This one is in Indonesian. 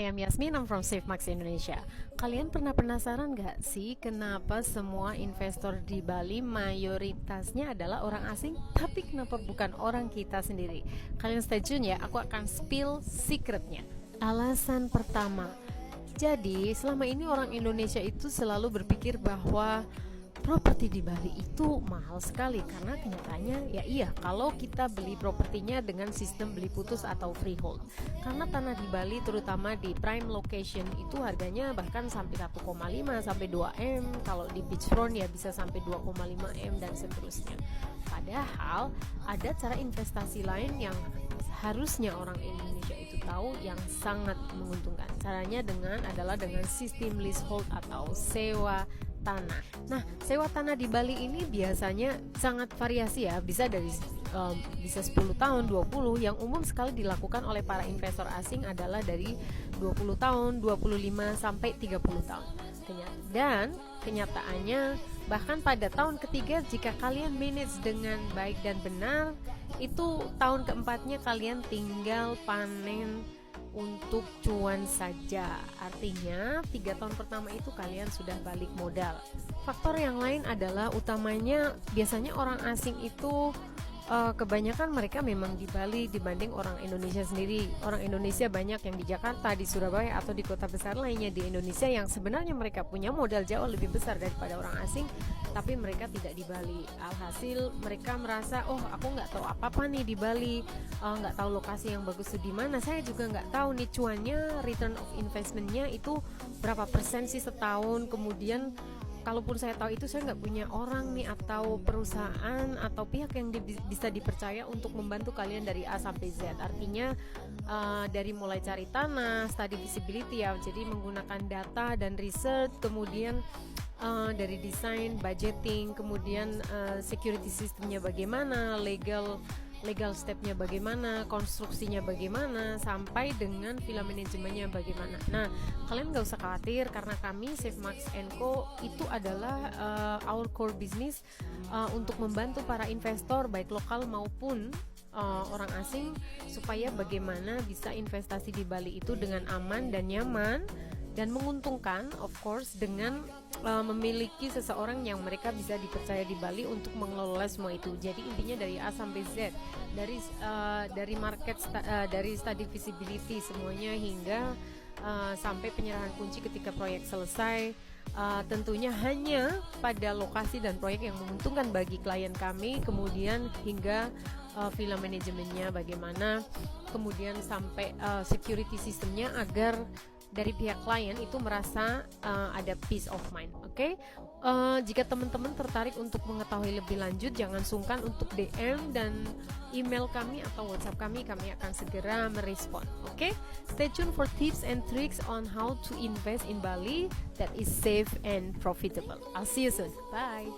I am Yasmin, I'm from SafeMax Indonesia. Kalian pernah penasaran gak sih kenapa semua investor di Bali mayoritasnya adalah orang asing, tapi kenapa bukan orang kita sendiri? Kalian stay tune ya, aku akan spill secretnya. Alasan pertama, jadi selama ini orang Indonesia itu selalu berpikir bahwa properti di Bali itu mahal sekali, karena kenyataannya ya iya kalau kita beli propertinya dengan sistem beli putus atau freehold. Karena tanah di Bali terutama di prime location itu harganya bahkan sampai 1,5 sampai 2 M, kalau di beachfront ya bisa sampai 2,5 M dan seterusnya. Padahal ada cara investasi lain yang harusnya orang Indonesia itu tahu yang sangat menguntungkan. Caranya adalah dengan sistem leasehold atau sewa tanah. Nah, sewa tanah di Bali ini biasanya sangat variasi ya, bisa dari bisa 10 tahun, 20. Yang umum sekali dilakukan oleh para investor asing adalah dari 20 tahun, 25 sampai 30 tahun. Dan kenyataannya bahkan pada tahun ketiga jika kalian manage dengan baik dan benar, itu tahun keempatnya kalian tinggal panen untuk cuan saja. Artinya 3 tahun pertama itu kalian sudah balik modal. Faktor yang lain adalah utamanya biasanya orang asing itu kebanyakan mereka memang di Bali dibanding orang Indonesia sendiri. Orang Indonesia banyak yang di Jakarta, di Surabaya atau di kota besar lainnya di Indonesia yang sebenarnya mereka punya modal jauh lebih besar daripada orang asing, tapi mereka tidak di Bali. Alhasil mereka merasa, oh aku nggak tahu apa-apa nih di Bali, nggak tahu lokasi yang bagus itu di mana. Saya juga nggak tahu nih cuannya, return of investmentnya itu berapa persen sih setahun. Kemudian kalaupun saya tahu itu, saya nggak punya orang nih atau perusahaan atau pihak yang bisa dipercaya untuk membantu kalian dari A sampai Z. Artinya dari mulai cari tanah, study feasibility ya, jadi menggunakan data dan research, kemudian dari desain, budgeting, kemudian security systemnya bagaimana, legal stepnya bagaimana, konstruksinya bagaimana, sampai dengan villa manajemennya bagaimana. Nah, kalian gak usah khawatir karena kami SafeMax & Co itu adalah our core business untuk membantu para investor baik lokal maupun orang asing supaya bagaimana bisa investasi di Bali itu dengan aman dan nyaman dan menguntungkan, of course, dengan memiliki seseorang yang mereka bisa dipercaya di Bali untuk mengelola semua itu. Jadi intinya dari A sampai Z, dari market, dari study feasibility semuanya hingga sampai penyerahan kunci ketika proyek selesai. Tentunya hanya pada lokasi dan proyek yang menguntungkan bagi klien kami, kemudian hingga villa manajemennya bagaimana, kemudian sampai security sistemnya agar dari pihak klien itu merasa ada peace of mind. Oke? Jika teman-teman tertarik untuk mengetahui lebih lanjut, jangan sungkan untuk DM dan email kami atau WhatsApp kami akan segera merespon. Oke? Stay tuned for tips and tricks on how to invest in Bali that is safe and profitable. I'll see you soon. Bye.